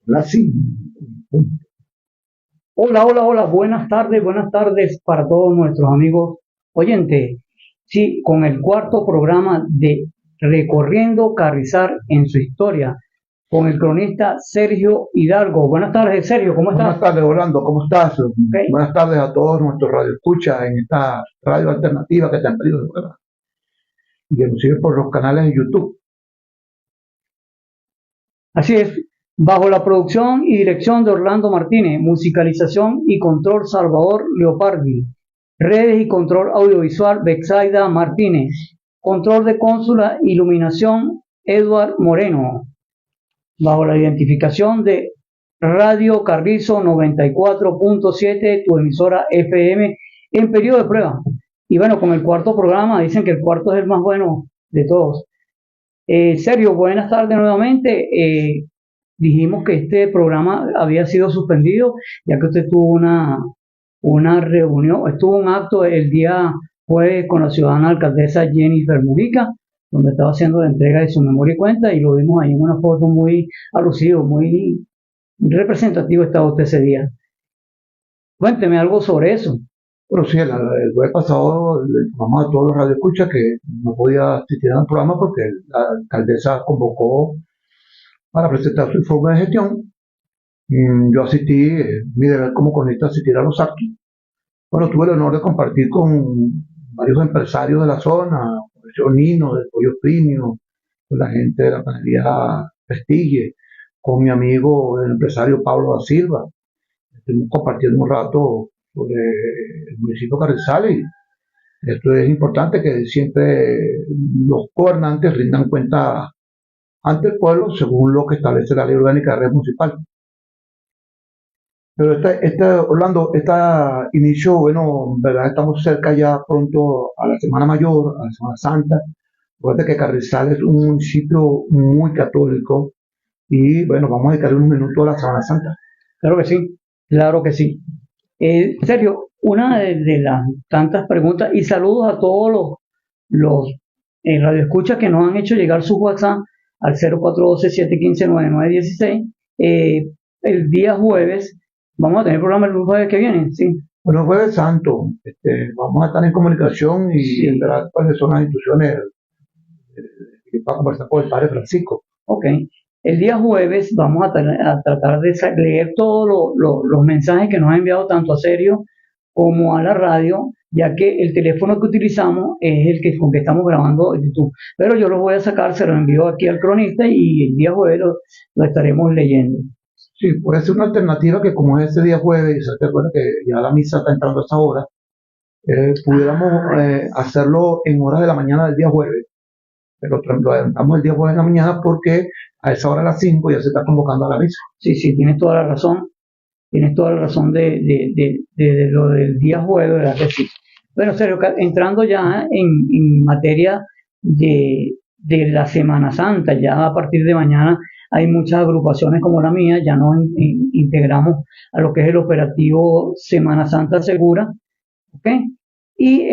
Las 5. Hola, hola, hola, buenas tardes para todos nuestros amigos oyentes. Sí, con el cuarto programa de Recorriendo Carrizal en su historia, con el cronista Sergio Hidalgo. Buenas tardes, Sergio, ¿cómo Buenas estás? tardes, Orlando, ¿cómo estás? Ok, Buenas tardes a todos nuestros radioescuchas en esta radio alternativa que te han pedido de nueva y que nos siguen por los canales de YouTube. así es, bajo la producción y dirección de Orlando Martínez, musicalización y control Salvador Leopardi, redes y control audiovisual Bexaida Martínez, control de consola, iluminación Edward Moreno, bajo la identificación de Radio Carrizo 94.7, tu emisora FM en periodo de prueba. Y bueno, con el cuarto programa, dicen que el cuarto es el más bueno de todos. Sergio, buenas tardes nuevamente. Dijimos que este programa había sido suspendido, ya que usted tuvo una reunión, estuvo un acto el día jueves con la ciudadana alcaldesa Jennifer Mujica, donde estaba haciendo la entrega de su memoria y cuenta, y lo vimos ahí en una foto muy alusivo, muy representativo estaba usted ese día. Cuénteme algo sobre eso. Bueno, sí, el jueves pasado le informamos a todos los radioescuchas que no podía asistir al programa porque la alcaldesa convocó para presentar su informe de gestión. Yo asistí, mi deber como cronista asistir a los actos. Bueno, tuve el honor de compartir con varios empresarios de la zona, Mauricio Nino, del Pollo Primio, con la gente de la panadería Prestige, con mi amigo el empresario Pablo da Silva. Estuvimos compartiendo un rato sobre el municipio de Carrizales. Esto es importante que siempre los gobernantes rindan cuenta ante el pueblo según lo que establece la ley orgánica de red municipal. Pero Orlando, esta inicio, bueno, en verdad estamos cerca ya pronto a la Semana Mayor, a la Semana Santa. Recuerda que Carrizal es un municipio muy católico y bueno, vamos a dedicarle unos minutos a la Semana Santa. Claro que sí, claro que sí. Sergio, una de las tantas preguntas y saludos a todos los radioescuchas que nos han hecho llegar su WhatsApp al 0412-715-9916. El día jueves, vamos a tener programa el jueves que viene, sí. Bueno, Jueves Santo, vamos a estar en comunicación y en Sí, verdad cuáles son las instrucciones para conversar con el Padre Francisco. ok. El día jueves vamos a tratar de leer todos los mensajes que nos ha enviado tanto a Sergio como a la radio, ya que el teléfono que utilizamos es el que con que estamos grabando YouTube. Pero yo los voy a sacar, se los envío aquí al cronista y el día jueves lo estaremos leyendo. Sí, puede ser una alternativa que como es ese día jueves, y se te acuerda que ya la misa está entrando a esa hora, pudiéramos hacerlo en horas de la mañana del día jueves, pero lo adelantamos el día jueves en la mañana porque a esa hora a las 5 ya se está convocando a la misa. Sí, sí, tienes toda la razón. Tienes toda la razón de lo del día jueves, ¿verdad que sí? Bueno, Sergio, entrando ya en materia de la Semana Santa, ya a partir de mañana hay muchas agrupaciones como la mía, ya nos integramos a lo que es el operativo Semana Santa Segura, ¿ok? Y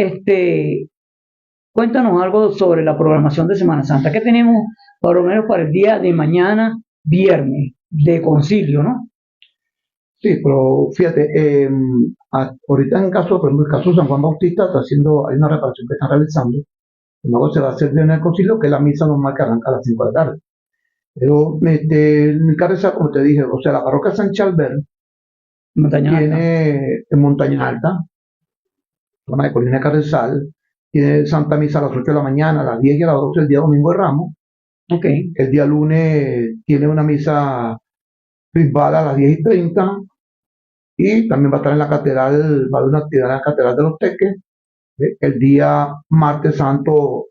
cuéntanos algo sobre la programación de Semana Santa. ¿Qué tenemos por lo menos para el día de mañana, viernes, de concilio, ¿no? Sí, pero fíjate, ahorita en el caso, por ejemplo, el caso de San Juan Bautista está haciendo, hay una reparación que están realizando, luego se va a hacer en el concilio, que es la misa normal que arranca a las 5 de la tarde. Pero en mi cabeza, como te dije, o sea, la parroquia San Chalver Montaña Alta. tiene en Montaña Alta, zona de Colina de Carrizal, tiene Santa Misa a las 8 de la mañana, a las 10 y a las 12 el día domingo de Ramos. Ok, El día lunes tiene una misa principal a las 10:30 y también va a estar en la catedral, va a haber una actividad en la catedral de los Teques. El día martes santo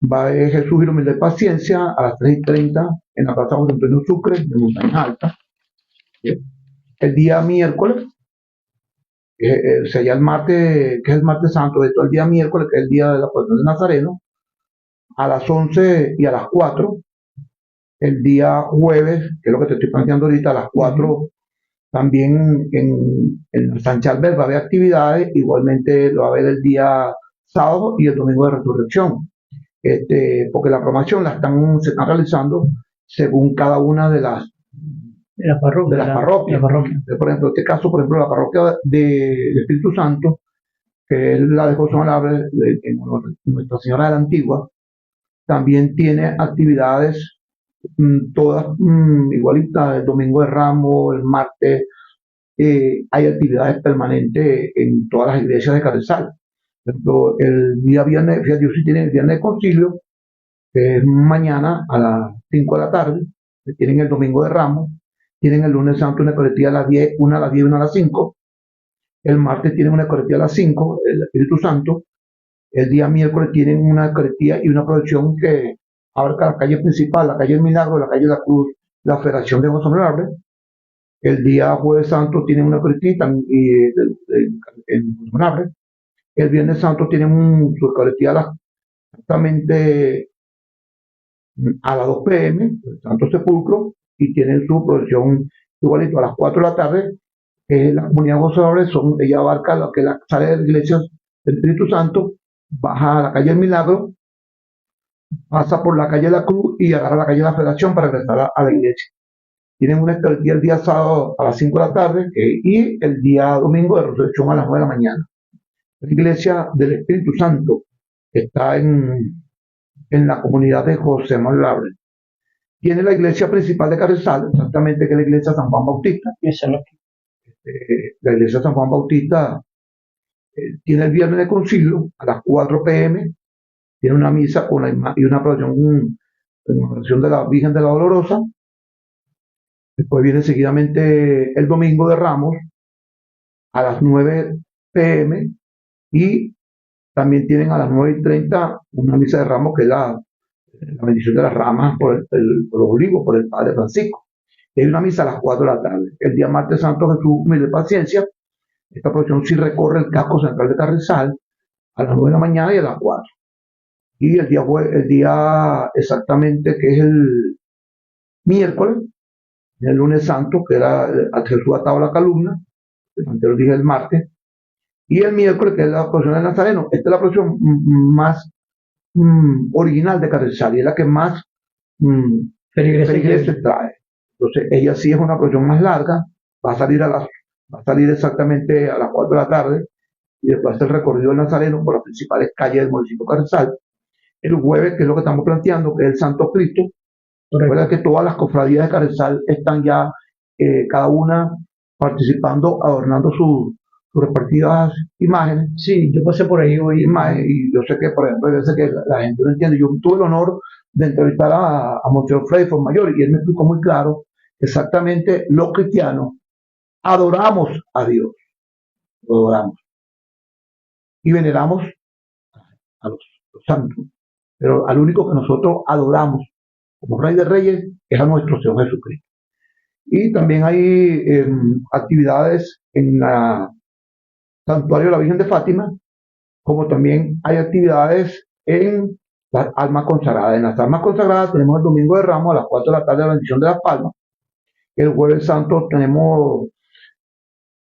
va a haber Jesús y la humildad y paciencia a las 3:30 en la plaza José Antonio Sucre de Montaña Alta. El día miércoles, sería el martes, que es el martes santo, de todo el día miércoles, que es el día de la procesión de Nazareno, a las 11 y a las 4. El día jueves, que es lo que te estoy planteando ahorita, a las 4 también en San Charbel va a haber actividades, igualmente lo va a haber el día sábado y el domingo de resurrección. Porque la programación se están realizando según cada una de las De la parroquia. de las parroquias. La parroquia. Por ejemplo, en este caso, por ejemplo, la parroquia del Espíritu Santo, que es la de José Malabre, en Nuestra Señora de la Antigua, también tiene actividades todas igualitas, el Domingo de Ramos, el martes, hay actividades permanentes en todas las iglesias de Carrizal. Por ejemplo, el día viernes, fíjate, Dios sí tiene el viernes de concilio, que es mañana a las 5 de la tarde, tienen el Domingo de Ramos, tienen el lunes santo una Eucaristía a las 10, una a las 10 y una a las 5, el martes tienen una Eucaristía a las 5, el Espíritu Santo, el día miércoles tienen una Eucaristía y una procesión que abarca la calle principal, la calle del Milagro, la calle de la Cruz, la Federación de José Honorable. El día jueves santo tienen una Eucaristía en José Honorable. El viernes santo tienen su Eucaristía exactamente a las 2 p.m., el Santo Sepulcro, y tienen su procesión igualito a las 4 de la tarde, que es la comunidad gozadores, ella abarca lo que sale de la iglesia del Espíritu Santo, baja a la calle del Milagro, pasa por la calle de la Cruz y agarra la calle de la Federación para regresar a la iglesia. Tienen una Eucaristía el día sábado a las 5 de la tarde y el día domingo de resurrección a las 9 de la mañana. La iglesia del Espíritu Santo está en la comunidad de José Malabre. Tiene la iglesia principal de Carrizal, exactamente, que es la iglesia San Juan Bautista. La iglesia San Juan Bautista tiene el viernes de concilio a las 4 p.m., tiene una misa y una procesión en oración de la Virgen de la Dolorosa. Después viene seguidamente el Domingo de Ramos a las 9 p.m. y también tienen a las 9:30 una misa de Ramos que es la bendición de las ramas por los olivos, por el Padre Francisco. Y hay una misa a las 4 de la tarde. El día martes Santo Jesús, mil de paciencia. Esta procesión sí recorre el casco central de Carrizal a las 9 de la mañana y a las 4. Y el día exactamente que es el miércoles, el lunes santo, que era a Jesús atado a la columna, antes lo dije el martes, y el miércoles, que es la procesión del Nazareno. Esta es la procesión más original de Carrizal y es la que más feligreses trae. Entonces, ella sí es una procesión más larga, va a salir exactamente a las 4 de la tarde y después hace el recorrido del Nazareno por las principales calles del municipio de Carrizal. El jueves, que es lo que estamos planteando, que es el Santo Cristo. Recuerda que todas las cofradías de Carrizal están ya, cada una participando, adornando sus respectivas imágenes. Sí, yo pasé por ahí hoy. Y yo sé que, por ejemplo, hay veces que la gente no entiende. Yo tuve el honor de entrevistar a Monseñor Freddy Mayor y él me explicó muy claro exactamente los cristianos adoramos a Dios, lo adoramos y veneramos a los santos, pero al único que nosotros adoramos como Rey de Reyes es a nuestro Señor Jesucristo. Y también hay actividades en el Santuario de la Virgen de Fátima, como también hay actividades en las almas consagradas. En las almas consagradas tenemos el Domingo de Ramos a las 4 de la tarde la bendición de las palmas. El Jueves Santo tenemos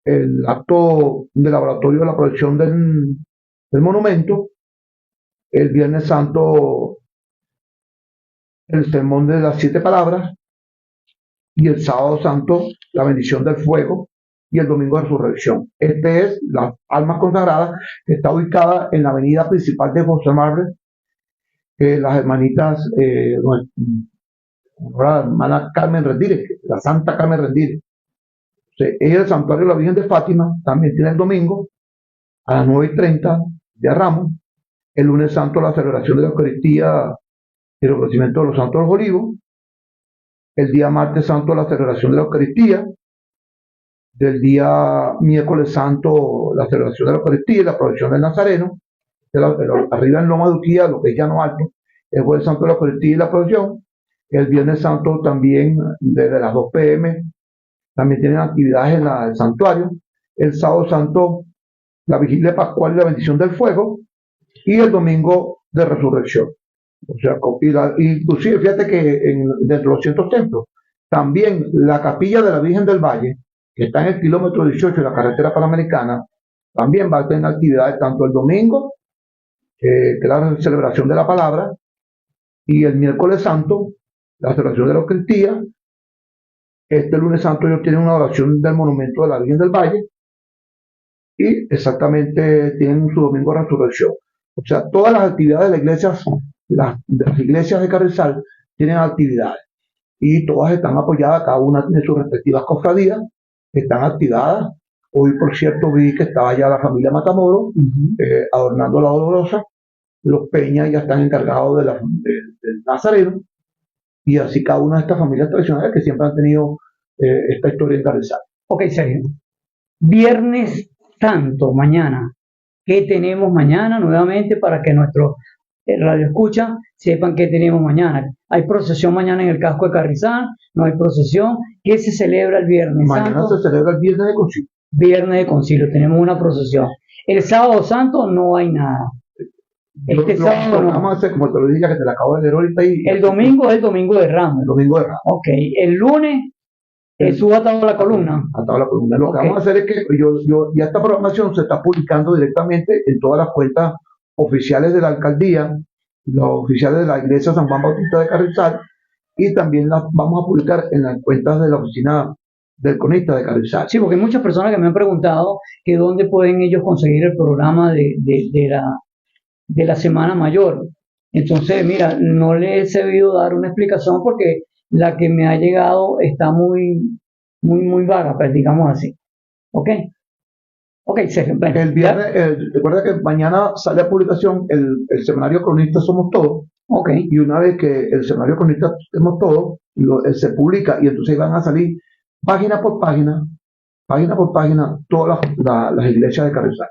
el acto de laboratorio de la proyección del monumento. El Viernes Santo el sermón de las 7 palabras, y el Sábado Santo la bendición del fuego, y el Domingo de Resurrección. Este es las almas consagradas, que está ubicada en la avenida principal de José Marbre, las hermanitas, la hermana Carmen Rendírez, la Santa Carmen Rendírez. Ella del Santuario de la Virgen de Fátima también tiene el domingo a las 9:30 de Ramos. El lunes santo la celebración de la Eucaristía y el ofrecimiento de los Santos de los Olivos. El día martes santo la celebración de la Eucaristía. Del día miércoles santo la celebración de la Eucaristía y la procesión del Nazareno. Arriba en Loma de Uquía, lo que es Llano Alto, el jueves santo la Eucaristía y la procesión. El viernes santo también desde las 2 p.m. también tienen actividades en el santuario. El sábado santo la vigilia pascual y la bendición del fuego, y el domingo de resurrección. O sea, inclusive fíjate que dentro de los 100 templos, también la capilla de la Virgen del Valle, que está en el kilómetro 18 de la carretera panamericana, también va a tener actividades tanto el domingo, que es la celebración de la palabra, y el miércoles santo, la celebración de la Eucaristía, Este lunes santo ellos tienen una oración del monumento de la Virgen del Valle y exactamente tienen su domingo de resurrección. O sea, todas las actividades de de las iglesias de Carrizal tienen actividades y todas están apoyadas, cada una tiene sus respectivas cofradías, están activadas. Hoy, por cierto, vi que estaba ya la familia Matamoro adornando la Dolorosa, los Peña ya están encargados del Nazareno, y así cada una de estas familias tradicionales que siempre han tenido esta historia en Carrizal. Ok, Sergio. Viernes Santo, mañana. ¿Qué tenemos mañana nuevamente para que nuestros radio escucha sepan qué tenemos mañana? ¿Hay procesión mañana en el casco de Carrizal? ¿No hay procesión? ¿Qué se celebra el Viernes Mañana Santo? se celebra el Viernes de Concilio. Viernes de Concilio, tenemos una procesión. El Sábado Santo no hay nada. Este sábado no. Vamos a hacer, como te lo dije, ya que te la acabo de leer ahorita. El domingo es el Domingo de Ramos. El Domingo de Ramos. Ok, el lunes Jesús atado a la columna. Atado a la columna. Lo que Okay. vamos a hacer es que ya esta programación se está publicando directamente en todas las cuentas oficiales de la alcaldía, los oficiales de la iglesia San Juan Bautista de Carrizal, y también las vamos a publicar en las cuentas de la oficina del cronista de Carrizal. Sí, porque hay muchas personas que me han preguntado que dónde pueden ellos conseguir el programa de la Semana Mayor. Entonces, mira, no les he sabido dar una explicación porque la que me ha llegado está muy vaga, pues, digamos así. ¿Ok? Ok, Sergio. Bueno, El viernes, recuerda que mañana sale a publicación el semanario cronista Somos Todos, ok. y una vez que el semanario cronista Somos Todos se publica, y entonces van a salir página por página, todas las iglesias de Carrizal.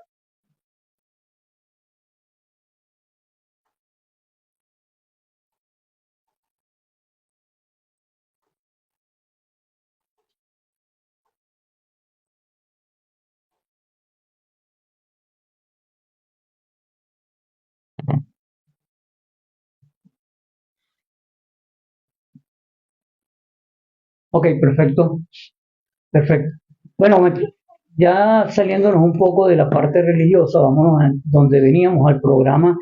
Ok, perfecto. Perfecto. Bueno, ya saliéndonos un poco de la parte religiosa, vámonos a donde veníamos al programa,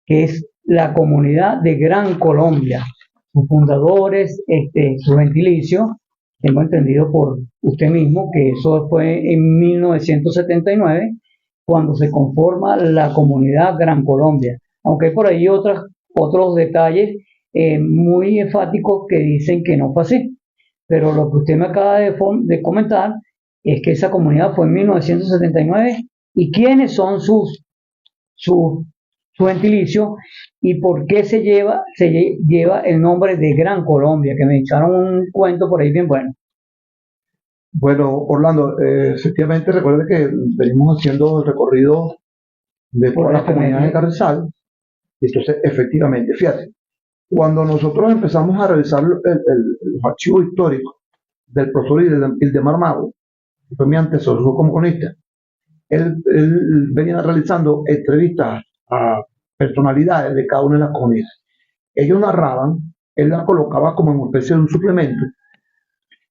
que es la comunidad de Gran Colombia. Sus fundadores, su gentilicio, tengo entendido por usted mismo que eso fue en 1979, cuando se conforma la comunidad Gran Colombia. Aunque hay por ahí otros detalles muy enfáticos que dicen que no fue así. Pero lo que usted me acaba de comentar es que esa comunidad fue en 1979 y quiénes son su gentilicio y por qué se lleva el nombre de Gran Colombia, que me echaron un cuento por ahí bien bueno. Bueno, Orlando, efectivamente recuerde que venimos haciendo el recorrido de Por todas las este comunidades de medio. Carrizal. Entonces, efectivamente, fíjate, cuando nosotros empezamos a revisar los archivos históricos del profesor Ildemar Mago, que fue mi antecesor como cronista, él venía realizando entrevistas a personalidades de cada una de las comunidades. Ellos narraban, él la colocaba como en una especie de un suplemento.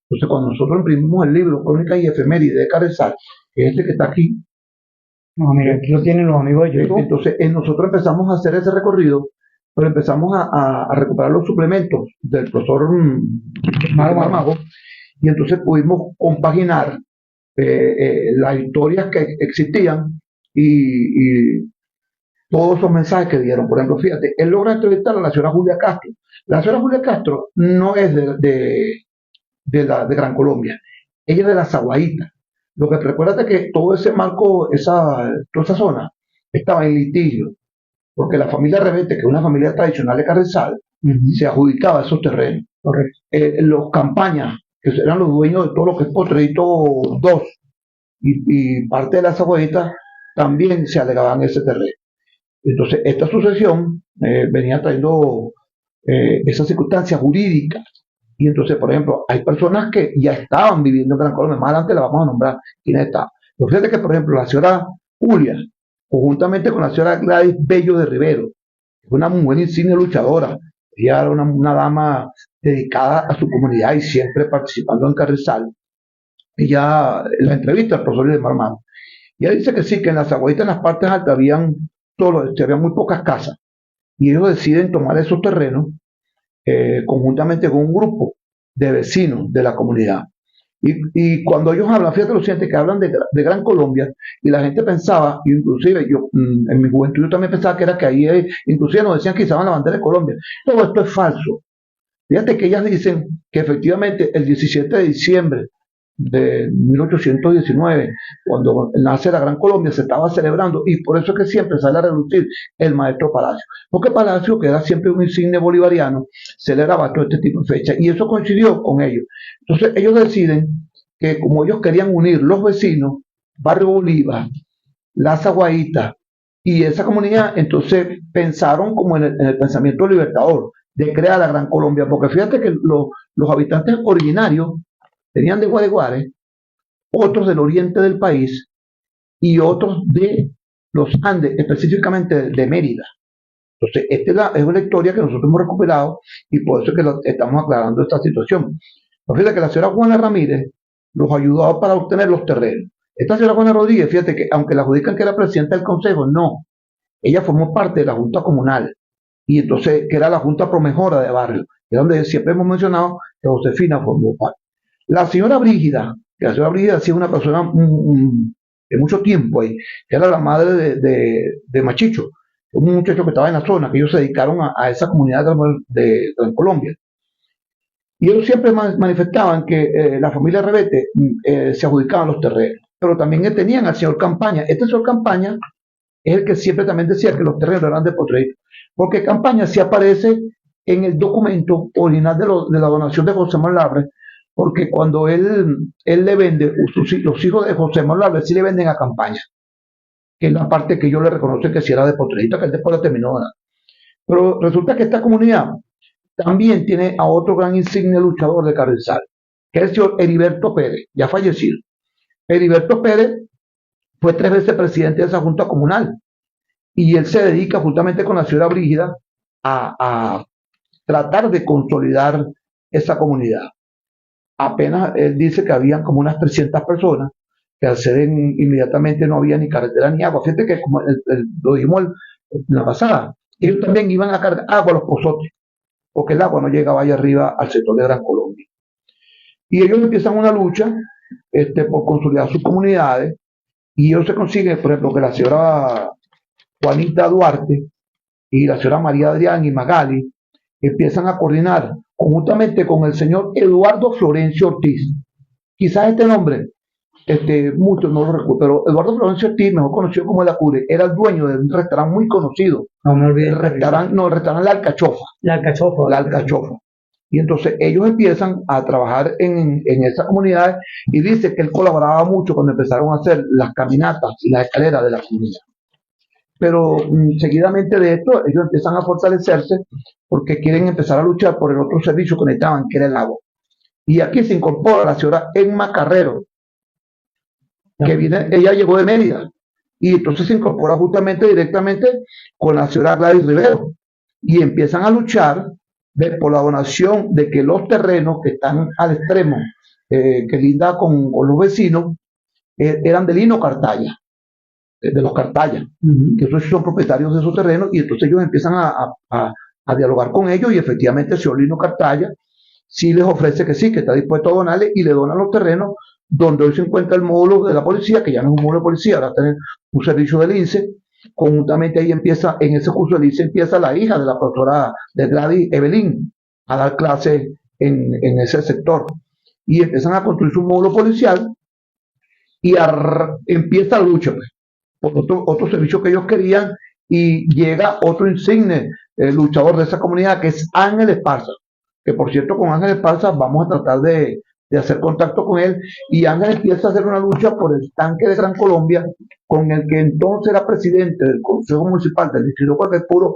Entonces, cuando nosotros imprimimos el libro Crónicas y Efemérides de Carrizal, que es este que está aquí, No, mira, aquí lo tienen los amigos de YouTube. entonces nosotros empezamos a hacer ese recorrido, pero empezamos a recuperar los suplementos del profesor Mago, y entonces pudimos compaginar las historias que existían y todos esos mensajes que dieron. Por ejemplo, fíjate, él logra entrevistar a la señora Julia Castro. La señora Julia Castro no es de Gran Colombia, ella es de la Zaguaíta. Lo que recuerda es que todo ese marco, toda esa zona, estaba en litigio, porque la familia Revete, que es una familia tradicional de Carrizal, se adjudicaba esos terrenos. Correcto. Los campañas, que eran los dueños de todo lo que es Potrerito 2 y parte de la Zaguaíta, también se alegaban ese terreno. Entonces, esta sucesión venía trayendo esas circunstancias jurídicas. Y entonces, por ejemplo, hay personas que ya estaban viviendo en Gran Colombia, más adelante la vamos a nombrar quiénes estaban. Pero fíjate que, por ejemplo, la señora Julia, conjuntamente con la señora Gladys Bello de Rivero, una mujer insignia luchadora, ella era una dama dedicada a su comunidad y siempre participando en Carrizal. Ella, en la entrevista al profesor de Marmán, ella dice que sí, que en las Zaguayitas, en las partes altas, había muy pocas casas, y ellos deciden tomar esos terrenos conjuntamente con un grupo de vecinos de la comunidad. Y cuando ellos hablan, fíjate lo siguiente, que hablan de Gran Colombia, y la gente pensaba, inclusive yo en mi juventud yo también pensaba que era que ahí, inclusive nos decían que izaban la bandera de Colombia. Todo esto es falso. Fíjate que ellas dicen que efectivamente el 17 de diciembre de 1819, cuando nace la Gran Colombia, se estaba celebrando, y por eso es que siempre sale a relucir el maestro Palacio, porque Palacio, que era siempre un insigne bolivariano, celebraba todo este tipo de fechas, y eso coincidió con ellos. Entonces ellos deciden que como ellos querían unir los vecinos, Barrio Bolívar, La Zaguaíta y esa comunidad, entonces pensaron como en el pensamiento libertador, de crear la Gran Colombia, porque fíjate que los habitantes originarios tenían de Guareguare, otros del oriente del país y otros de los Andes, específicamente de Mérida. Entonces, esta es una historia que nosotros hemos recuperado y por eso es que estamos aclarando esta situación. Pero fíjate que la señora Juana Ramírez los ayudó para obtener los terrenos. Esta señora Juana Rodríguez, fíjate que aunque la adjudican que era presidenta del consejo, no. Ella formó parte de la Junta Comunal y entonces que era la Junta Promejora de Barrio, que es donde siempre hemos mencionado que Josefina formó parte. La señora Brígida, que la señora Brígida ha sido una persona de mucho tiempo ahí, que era la madre de Machicho, un muchacho que estaba en la zona, que ellos se dedicaron a esa comunidad de Colombia. Y ellos siempre manifestaban que la familia Rebete se adjudicaban los terrenos, pero también tenían al señor Campaña. Este señor Campaña es el que siempre también decía que los terrenos eran de Potrerillos, porque Campaña sí aparece en el documento original de la donación de José Manuel, porque cuando él le vende, los hijos de José Manuel sí le venden a Campaña, que es la parte que yo le reconozco que sí era de Potrerillos, que él después la terminó donando. Pero resulta que esta comunidad también tiene a otro gran insigne luchador de Carrizal, que es el señor Heriberto Pérez, ya fallecido. Heriberto Pérez fue 3 veces presidente de esa junta comunal y él se dedica justamente con la señora Brígida a tratar de consolidar esa comunidad. Apenas él dice que habían como unas 300 personas que acceden inmediatamente, no había ni carretera ni agua. Fíjate que como lo dijimos en la pasada, ellos también iban a cargar agua a los pozotes, porque el agua no llegaba allá arriba al sector de Gran Colombia. Y ellos empiezan una lucha por consolidar sus comunidades, y ellos se consiguen, por ejemplo, que la señora Juanita Duarte y la señora María Adrián y Magali empiezan a coordinar conjuntamente con el señor Eduardo Florencio Ortiz. Quizás este nombre, muchos no lo recuerdan, pero Eduardo Florencio Ortiz, mejor conocido como el Acure, era el dueño de un restaurante muy conocido. No me olvidé. El restaurante La Alcachofa. La Alcachofa. La Alcachofa. Y entonces ellos empiezan a trabajar en esas comunidades y dice que él colaboraba mucho cuando empezaron a hacer las caminatas y las escaleras de la comunidad. Pero seguidamente de esto ellos empiezan a fortalecerse porque quieren empezar a luchar por el otro servicio que necesitaban, que era el agua. Y aquí se incorpora la señora Emma Carrero, que ella llegó de Mérida, y entonces se incorpora justamente directamente con la señora Gladys Rivero, y empiezan a luchar por la donación de que los terrenos que están al extremo, que linda con los vecinos, eran de Lino Cartaya, de los Cartaya, que esos son propietarios de esos terrenos, y entonces ellos empiezan a dialogar con ellos, y efectivamente el señor Lino Cartaya sí les ofrece que sí, que está dispuesto a donarle, y le donan los terrenos donde hoy se encuentra el módulo de la policía, que ya no es un módulo de policía, ahora tiene un servicio del INSE. Conjuntamente ahí empieza, en ese curso del INSE empieza la hija de la profesora de Gladys, Evelyn, a dar clases en ese sector. Y empiezan a construir su módulo policial y empieza la lucha, pues, por otro servicio que ellos querían, y llega otro insigne luchador de esa comunidad, que es Ángel Esparza, que por cierto con Ángel Esparza vamos a tratar de hacer contacto con él, y Ángel empieza a hacer una lucha por el tanque de Gran Colombia, con el que entonces era presidente del Consejo Municipal del Distrito Guardia Puro,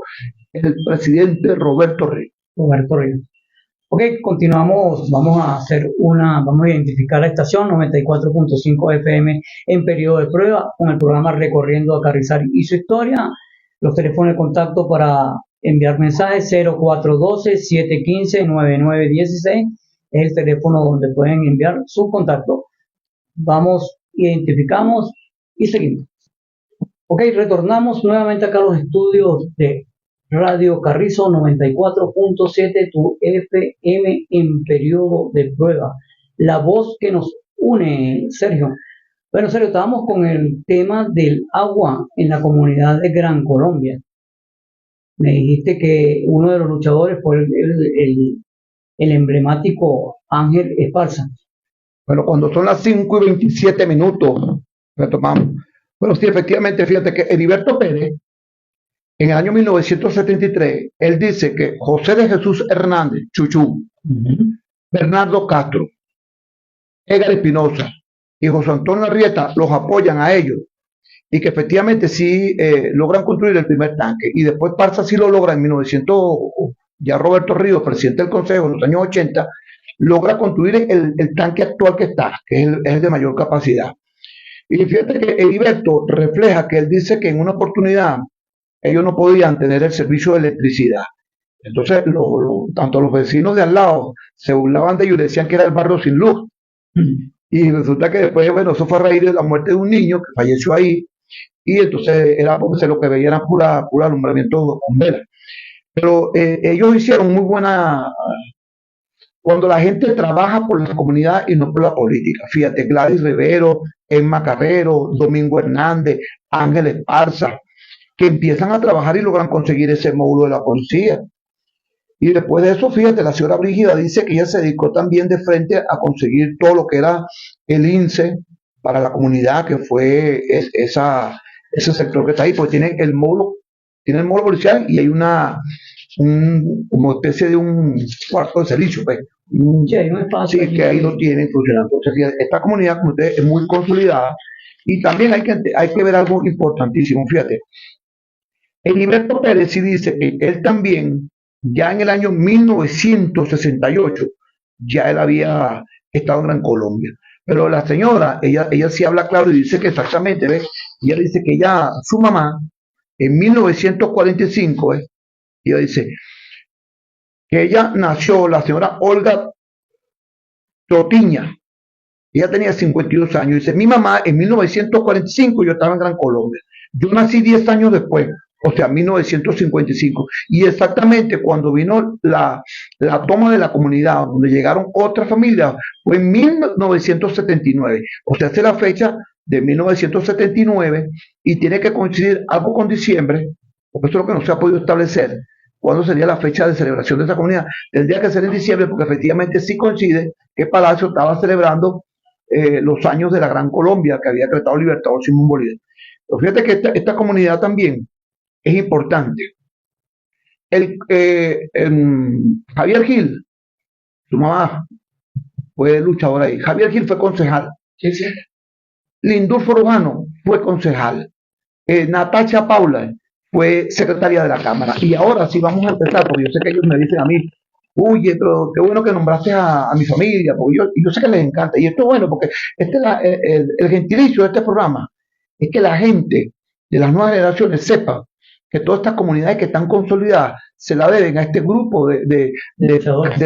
el presidente Roberto Ríos. Roberto Ríos. Ok, continuamos, vamos a identificar la estación 94.5 FM en periodo de prueba, con el programa Recorriendo a Carrizal y su historia. Los teléfonos de contacto para enviar mensajes: 0412-715-9916, es el teléfono donde pueden enviar su contacto. Vamos, identificamos y seguimos. Ok, retornamos nuevamente acá a los estudios de Radio Carrizo 94.7, tu FM en periodo de prueba. La voz que nos une, Sergio. Bueno, Sergio, estábamos con el tema del agua en la comunidad de Gran Colombia. Me dijiste que uno de los luchadores fue el emblemático Ángel Esparza. Bueno, cuando son las 5:27, retomamos. Bueno, sí, efectivamente, fíjate que Heriberto Pérez, en el año 1973, él dice que José de Jesús Hernández, Chuchú, Bernardo Castro, Edgar Espinosa y José Antonio Arrieta los apoyan a ellos y que efectivamente sí logran construir el primer tanque. Y después Parza sí lo logra en 1900, ya Roberto Ríos, presidente del Consejo en los años 80, logra construir el tanque actual que está, que es el de mayor capacidad. Y fíjate que Heriberto refleja que él dice que en una oportunidad ellos no podían tener el servicio de electricidad. Entonces, tanto los vecinos de al lado se burlaban de ellos y decían que era el barrio sin luz. Y resulta que después, bueno, eso fue a raíz de la muerte de un niño que falleció ahí. Y entonces era porque lo que veían era pura alumbramiento con velas. Pero ellos hicieron muy buena. Cuando la gente trabaja por la comunidad y no por la política. Fíjate, Gladys Rivero, Emma Carrero, Domingo Hernández, Ángel Esparza, que empiezan a trabajar y logran conseguir ese módulo de la policía. Y después de eso, fíjate, la señora Brígida dice que ella se dedicó también de frente a conseguir todo lo que era el INSE para la comunidad, que fue ese sector que está ahí, porque tiene el módulo policial y hay como especie de un cuarto de servicio, pues. Sí, que ahí lo tienen funcionando. Entonces, esta comunidad, como ustedes, es muy consolidada y también hay que ver algo importantísimo, fíjate. Heriberto Pérez sí dice que él también, ya en el año 1968, ya él había estado en Gran Colombia. Pero la señora, ella sí habla claro y dice que exactamente, ¿ves? Ella dice que su mamá, en 1945, ella dice que ella nació, la señora Olga Trotiña, ella tenía 52 años, dice, mi mamá en 1945 yo estaba en Gran Colombia, yo nací 10 años después, o sea, 1955, y exactamente cuando vino la toma de la comunidad, donde llegaron otras familias, fue en 1979, o sea, esa es la fecha de 1979, y tiene que coincidir algo con diciembre, porque eso es lo que no se ha podido establecer, cuándo sería la fecha de celebración de esa comunidad. Tendría que ser en diciembre, porque efectivamente sí coincide que Palacio estaba celebrando los años de la Gran Colombia, que había decretado Libertador Simón Bolívar. Pero fíjate que esta comunidad también es importante. Javier Gil, su mamá fue luchador ahí. Javier Gil fue concejal. Sí, sí. Lindulfo Rujano fue concejal. Natacha Paula fue secretaria de la Cámara. Y ahora sí vamos a empezar, porque yo sé que ellos me dicen a mí, oye, pero qué bueno que nombraste a mi familia, porque yo sé que les encanta. Y esto es bueno, porque el gentilicio de este programa es que la gente de las nuevas generaciones sepa que todas estas comunidades que están consolidadas se la deben a este grupo de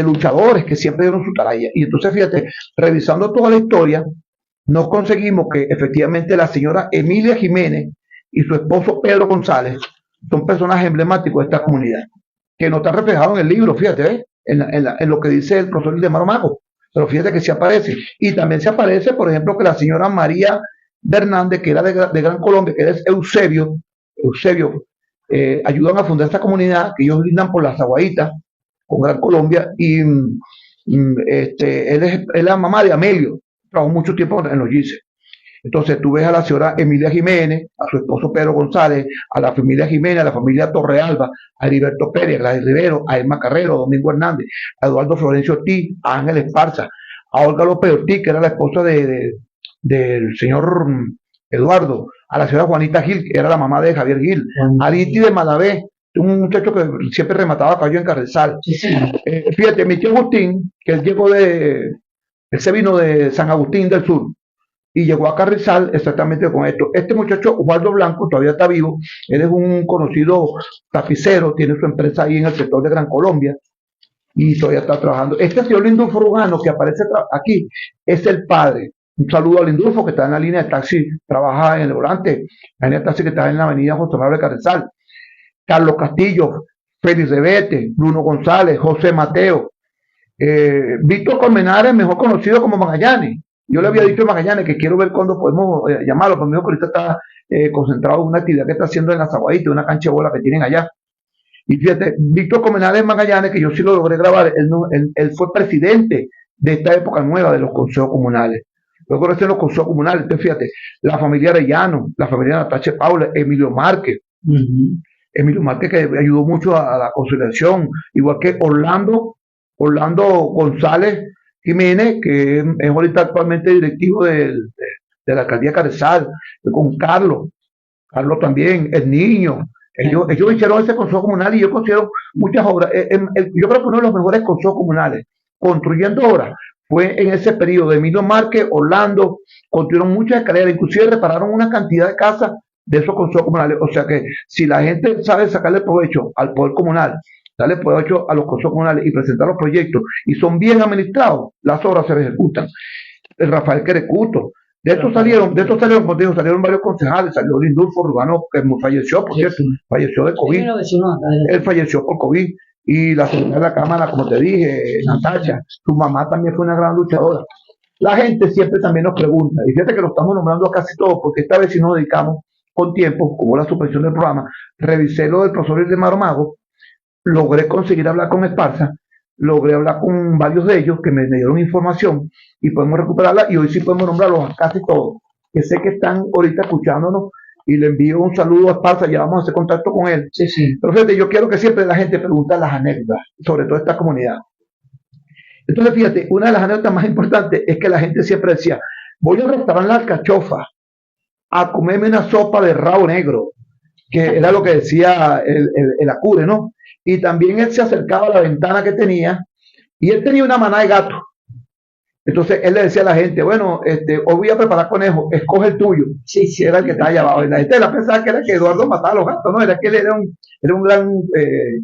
luchadores que siempre dieron su tarea. Y entonces, fíjate, revisando toda la historia, nos conseguimos que efectivamente la señora Emilia Jiménez y su esposo Pedro González son personajes emblemáticos de esta comunidad, que no está reflejado en el libro, fíjate, en lo que dice el profesor de Maromago, pero fíjate que sí aparece. Y también se aparece, por ejemplo, que la señora María Hernández, que era de Gran Colombia, que es Eusebio, ayudan a fundar esta comunidad, que ellos brindan por las aguaditas con Gran Colombia, y él es la mamá de Amelio, trabajó mucho tiempo en los GICE. Entonces tú ves a la señora Emilia Jiménez, a su esposo Pedro González, a la familia Jiménez, a la familia Torrealba, a Heriberto Pérez, a Gladys Rivero, a Emma Carrero, a Domingo Hernández, a Eduardo Florencio Ortiz, a Ángel Esparza, a Olga López Ortiz, que era la esposa del señor Eduardo, a la señora Juanita Gil, que era la mamá de Javier Gil, a Liti de Malavé, un muchacho que siempre remataba caballo en Carrizal. Fíjate, mi tío Agustín, que él se vino de San Agustín del Sur, y llegó a Carrizal exactamente con esto. Este muchacho, Osvaldo Blanco, todavía está vivo, él es un conocido tapicero, tiene su empresa ahí en el sector de Gran Colombia, y todavía está trabajando. Este señor Lindulfo Rujano, que aparece aquí, es el padre. Un saludo a Lindulfo, que está en la línea de taxi, trabaja en el volante, la línea de taxi que está en la avenida José Manuel de Carrizal. Carlos Castillo Félix Revete, Bruno González, José Mateo, Víctor Colmenares, mejor conocido como Magallanes. Yo le había dicho a Magallanes que quiero ver cuándo podemos llamarlo, porque me dijo que ahorita está concentrado en una actividad que está haciendo en la Zaguadita, una cancha de bola que tienen allá. Y fíjate, Víctor Colmenares Magallanes, que yo sí lo logré grabar, él fue presidente de esta época nueva de los consejos comunales. Luego de los consejos comunales, entonces fíjate, la familia Arellano, la familia Natacha Paula, Emilio Márquez, Emilio Márquez que ayudó mucho a la conciliación, igual que Orlando González Jiménez, que es ahorita actualmente directivo de la alcaldía Carrizal, con Carlos también, el niño. Ellos hicieron ese consejo comunal y yo considero muchas obras. Yo creo que uno de los mejores consejos comunales construyendo obras fue en ese periodo de Emilio Márquez, Orlando, construyeron muchas escaleras, inclusive repararon una cantidad de casas de esos consejos comunales. O sea que si la gente sabe sacarle provecho al poder comunal, darle provecho a los consejos comunales y presentar los proyectos y son bien administrados, las obras se ejecutan. El Rafael Querecuto. De estos salieron, como digo, salieron varios concejales, salió Lindulfo Urbano, que falleció, por cierto, falleció de COVID. Él falleció por COVID. Y la señora de la Cámara, como te dije, Natacha, su mamá también fue una gran luchadora. La gente siempre también nos pregunta, y fíjate que lo estamos nombrando a casi todos, porque esta vez si nos dedicamos con tiempo, como la suspensión del programa, revisé lo del profesor de Maromago, logré conseguir hablar con Esparza, logré hablar con varios de ellos que me dieron información y podemos recuperarla y hoy sí podemos nombrarlos a casi todos, que sé que están ahorita escuchándonos y le envío un saludo a Esparza, ya vamos a hacer contacto con él. Sí. Pero fíjate, yo quiero que siempre la gente pregunte las anécdotas, sobre todo esta comunidad. Entonces fíjate, una de las anécdotas más importantes es que la gente siempre decía, voy al restaurante La Alcachofa a comerme una sopa de rabo negro, que era lo que decía el Acure, ¿no? Y también él se acercaba a la ventana que tenía y él tenía una manada de gatos. Entonces él le decía a la gente, bueno, hoy voy a preparar conejo, escoge el tuyo. Sí. Era el que estaba allá abajo. Y la gente pensaba que era que Eduardo mataba a los gatos, no, era que él era un gran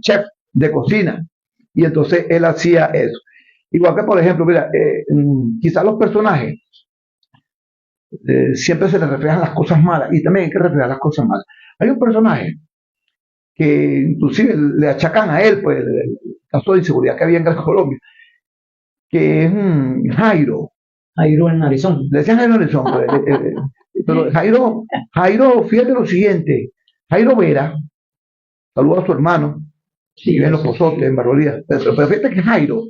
chef de cocina. Y entonces él hacía eso. Igual que, por ejemplo, mira, quizás los personajes siempre se les reflejan las cosas malas y también hay que reflejar las cosas malas. Hay un personaje que inclusive le achacan a él, pues, el caso de inseguridad que había en Gran Colombia, que es Jairo. Jairo el Narizón. Le decían Jairo Narizón, pues, pero Jairo, fíjate lo siguiente, Jairo Vera, saluda a su hermano, vive en Los Pozotes, en Barbolía, pero fíjate que Jairo,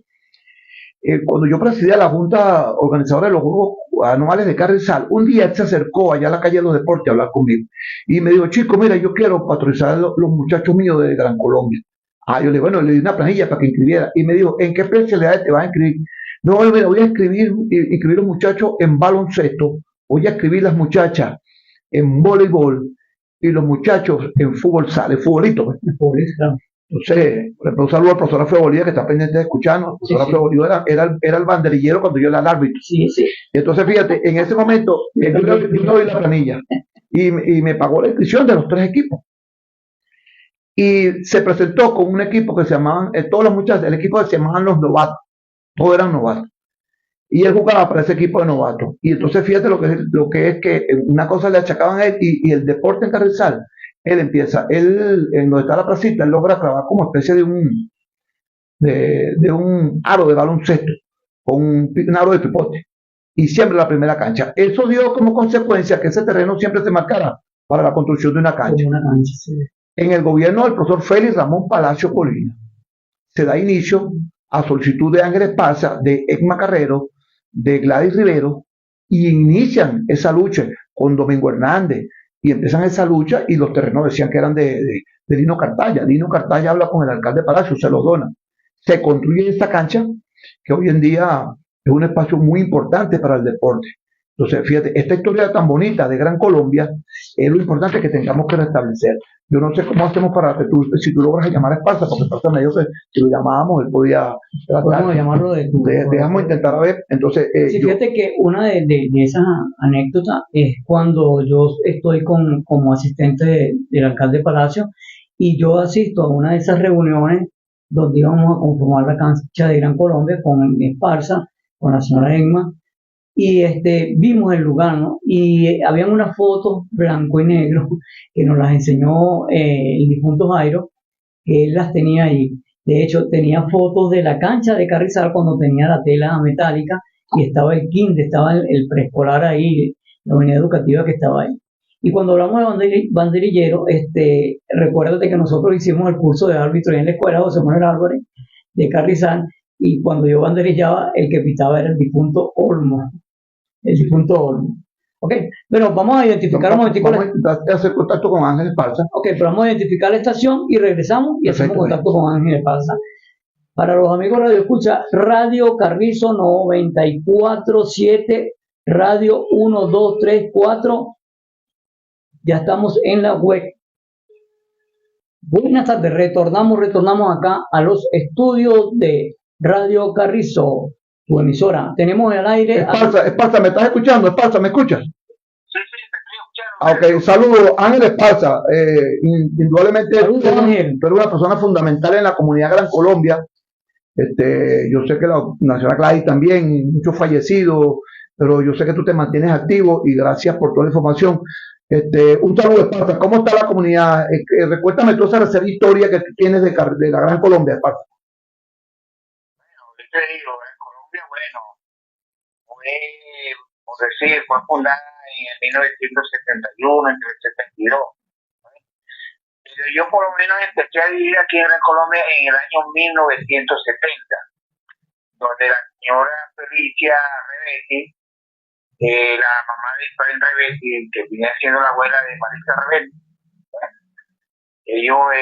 cuando yo presidía la Junta Organizadora de los Juegos Anuales de Carrizal, un día él se acercó allá a la calle de los Deportes a hablar conmigo y me dijo, chico, mira, yo quiero patrocinar los muchachos míos de Gran Colombia. Yo le dije, bueno, le di una planilla para que inscribiera y me dijo, ¿en qué especialidades te vas a inscribir? No, mira, voy a inscribir los muchachos en baloncesto, voy a escribir las muchachas en voleibol y los muchachos en fútbol sale, futbolito. Claro. Entonces, por ejemplo, un saludo al profesor Alfredo Bolívar que está pendiente de escucharnos. El profesor Alfredo Bolívar era el banderillero cuando yo era el árbitro. Sí. Entonces, fíjate, en ese momento, yo le doy la planilla y me pagó la inscripción de los 3 equipos. Y se presentó con un equipo que se llamaban, todos los muchachos, el equipo que se llamaban los novatos, todos eran novatos. Y él jugaba para ese equipo de novatos. Y entonces fíjate lo que es que una cosa le achacaban a él y el deporte en Carrizal, él en donde está la placita, él logra clavar como especie de un aro de baloncesto, con un aro de pipote. Y siempre la primera cancha. Eso dio como consecuencia que ese terreno siempre se marcara para la construcción de una cancha. Sí. En el gobierno del profesor Félix Ramón Palacio Colina, se da inicio a solicitud de Ángeles Parza, de Egma Carrero, de Gladys Rivero, y inician esa lucha con Domingo Hernández, y empiezan esa lucha, y los terrenos decían que eran de Lino Cartaya. Lino Cartaya habla con el alcalde Palacio, se los dona. Se construye esta cancha, que hoy en día es un espacio muy importante para el deporte. Entonces, fíjate, esta historia tan bonita de Gran Colombia es lo importante que tengamos que restablecer. Yo no sé cómo hacemos para que si tú logras llamar a Esparza, porque Esparza me dijo que si lo llamábamos, él podía tratar. Podemos llamarlo dejamos intentar a ver. Entonces, sí, fíjate que una de esas anécdotas es cuando yo estoy como asistente del alcalde Palacio y yo asisto a una de esas reuniones donde íbamos a conformar la cancha de Gran Colombia con Esparza, con la señora Egma, y vimos el lugar, ¿no? Y habían unas fotos blanco y negro que nos las enseñó el difunto Jairo, que él las tenía ahí. De hecho, tenía fotos de la cancha de Carrizal cuando tenía la tela metálica y estaba el kinder, estaba el preescolar ahí, la unidad educativa que estaba ahí. Y cuando hablamos de banderillero, recuérdate que nosotros hicimos el curso de árbitro en la escuela José Manuel Álvarez de Carrizal, y cuando yo banderillaba, el que pitaba era el difunto Olmo. El difunto Olmo. Ok, pero vamos a identificar un momentico. Vamos a hacer contacto con Ángel Esparza. Ok, pero vamos a identificar la estación y regresamos y hacemos contacto con Ángel Esparza. Para los amigos Radio Escucha, Radio Carrizo 94.7, Radio 1234. Ya estamos en la web. Buenas tardes, retornamos acá a los estudios de Radio Carrizo, tu emisora. Tenemos al aire. Esparza, ¿me estás escuchando? Esparza, ¿me escuchas? Sí, te estoy escuchando. Ok, saludos, Ángel Esparza. Indudablemente, Ángel. tú eres una persona fundamental en la comunidad Gran Colombia. Yo sé que la Nacional Gladys también, muchos fallecidos, pero yo sé que tú te mantienes activo y gracias por toda la información. Un saludo, Esparza. ¿Cómo está la comunidad? Recuérdame tú esa historia que tienes de la Gran Colombia, Esparza. Bueno, yo te digo, en Colombia, bueno, fue fundada en 1971, entre el 72. Pero yo por lo menos empecé a vivir aquí en Gran Colombia en el año 1970, donde la señora Felicia Rebetti, la mamá de Isabel Rebetti, que venía siendo la abuela de Marisa Rebetti,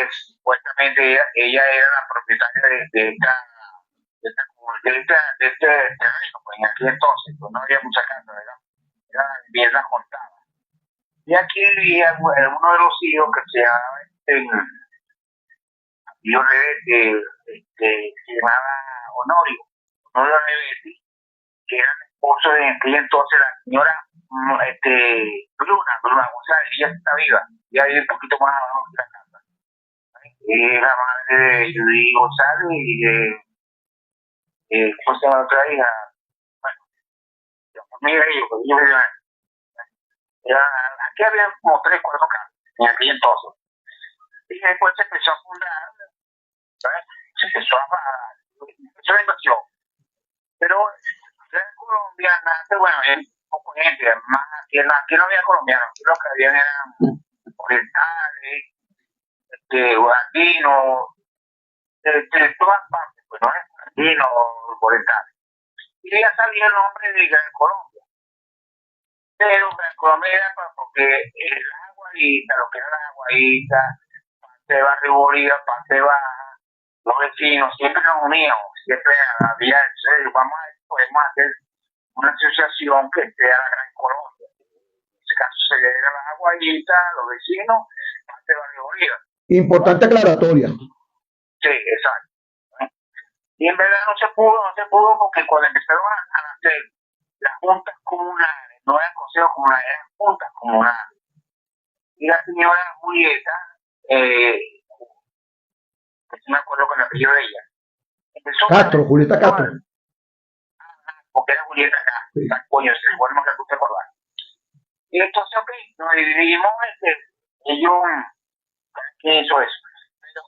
supuestamente ella era la propietaria de este terreno, pues en aquel entonces, pues no había mucha casa, ¿verdad? Era vivienda contada. Y aquí vivía uno de los hijos que se llamaba se llamaba Honorio Rebetti, que era el esposo de aquel entonces la señora Bruna González. Ella está viva, ya vive un poquito más abajo de la casa. Es la madre de Judy González y de José otra hija. Bueno, mira aquí había como 3 o 4 casas en aquel entonces. Y después se empezó a fundar, ¿sabes? Se empezó la inversión. Pero en Colombia nace, bueno, hay poco gente, más aquí no había colombianos, aquí los que habían eran orientales, andinos, de todas partes, pues no es andinos, orientales. Y ya salía el nombre de Gran Colombia. Pero Gran Colombia era porque las aguaditas, lo que era las aguaditas, parte de Barrio Bolívar, parte de Baja, los vecinos, siempre nos uníamos, siempre había, podemos hacer una asociación que sea la Gran Colombia. En este caso se le era las aguaditas, los vecinos, parte de Barrio Bolívar. Importante aclaratoria. Sí, exacto. Y en verdad no se pudo porque cuando empezaron a nacer las juntas comunales, no eran consejos comunales, eran juntas comunales. Y la señora Julieta, que no me acuerdo con el apellido de ella, Castro, Julieta Castro. Porque era Julieta Castro, sí. Coño, se vuelve a que te acordás. Y entonces, ok, nos dividimos, ¿quién hizo eso? Pero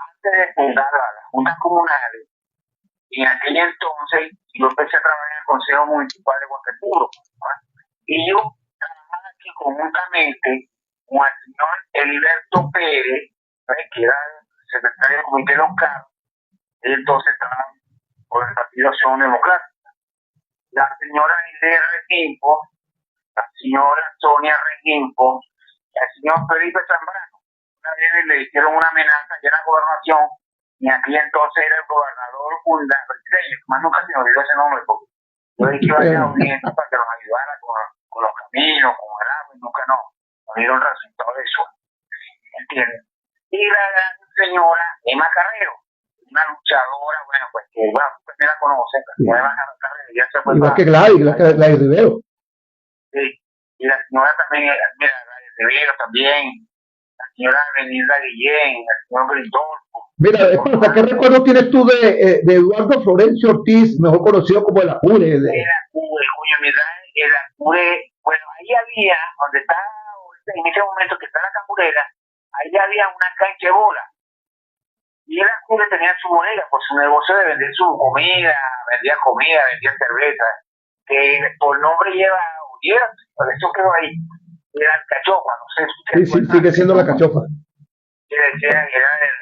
antes de fundar las juntas comunales, y en aquel entonces yo empecé a trabajar en el Consejo Municipal de Guaqueturo, ¿no? Y yo trabajaba aquí conjuntamente con el señor Heriberto Pérez, ¿no? Que era el secretario del Comité Local, y entonces estaba por el Partido Acción Democrática. La señora Idea Regimpo, la señora Sonia Regimpo, el señor Felipe Zambrano, una vez le hicieron una amenaza ya en la gobernación, y aquel entonces era el gobernador fundador, más nunca se me olvidó ese nombre, porque yo dije que iba a ir a audiencia para que nos ayudara con los caminos, con el agua, y nunca no dieron resultado de eso. ¿Entiendes? Y la gran señora Emma Carrero, una luchadora, bueno, pues que usted la conoce, Emma Carrero, ya se fue. Igual que Gladys Rivero. Sí, y la señora también, mira, Gladys Rivero también, la señora Benilda Guillén, el señor Grindolfo. Mira, Esparza, ¿qué recuerdo tienes tú de Eduardo Florencio Ortiz, mejor conocido como el Apure? El Apure, coño, mira, el Apure, bueno, ahí había, donde está, en ese momento que está la Camburera, ahí había una cancha de bola. Y él tenía su bodega, pues su negocio de vender su comida, vendía cerveza, que por nombre lleva, por eso quedó ahí, era el Cachofa, no sé si Sí, sigue siendo la Cachofa. era el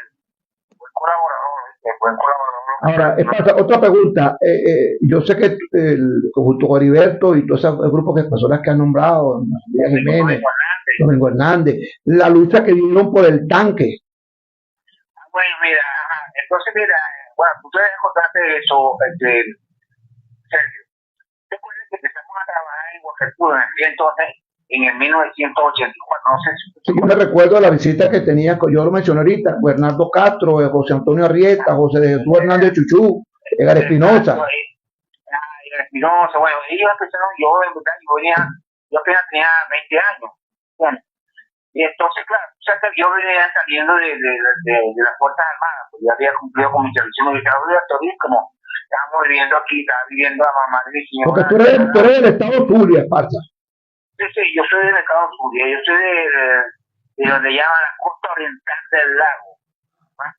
buen colaborador, el buen colaborador. Ahora, Esparza, otra pregunta. Yo sé que junto con Heriberto y todos esos grupos de personas que han nombrado, María Jiménez, Domingo Hernández, la lucha que dieron por el tanque. Bueno, mira, entonces mira, bueno, tú te contaste eso, Sergio. ¿Te acuerdas que empezamos a trabajar en Guajarpuro entonces, en el 1984? No sé si... Sí, yo me recuerdo de la visita que tenía, yo lo mencioné ahorita, Bernardo Castro, José Antonio Arrieta, José de Jesús Hernández Chuchú, Edgar Espinosa. Edgar Espinosa, bueno, ellos empezaron, yo en verdad, yo apenas tenía 20 años. Bueno, y entonces, claro, o sea, yo venía saliendo de las Fuerzas Armadas, pues ya había cumplido con mi servicio militar obligatorio, como estábamos viviendo aquí, estaba viviendo a mamá de mi señora. Porque tú eres del estado Zulia, Esparza. Sí, yo soy del estado Zulia, yo soy de donde llaman la costa oriental del lago, ¿no?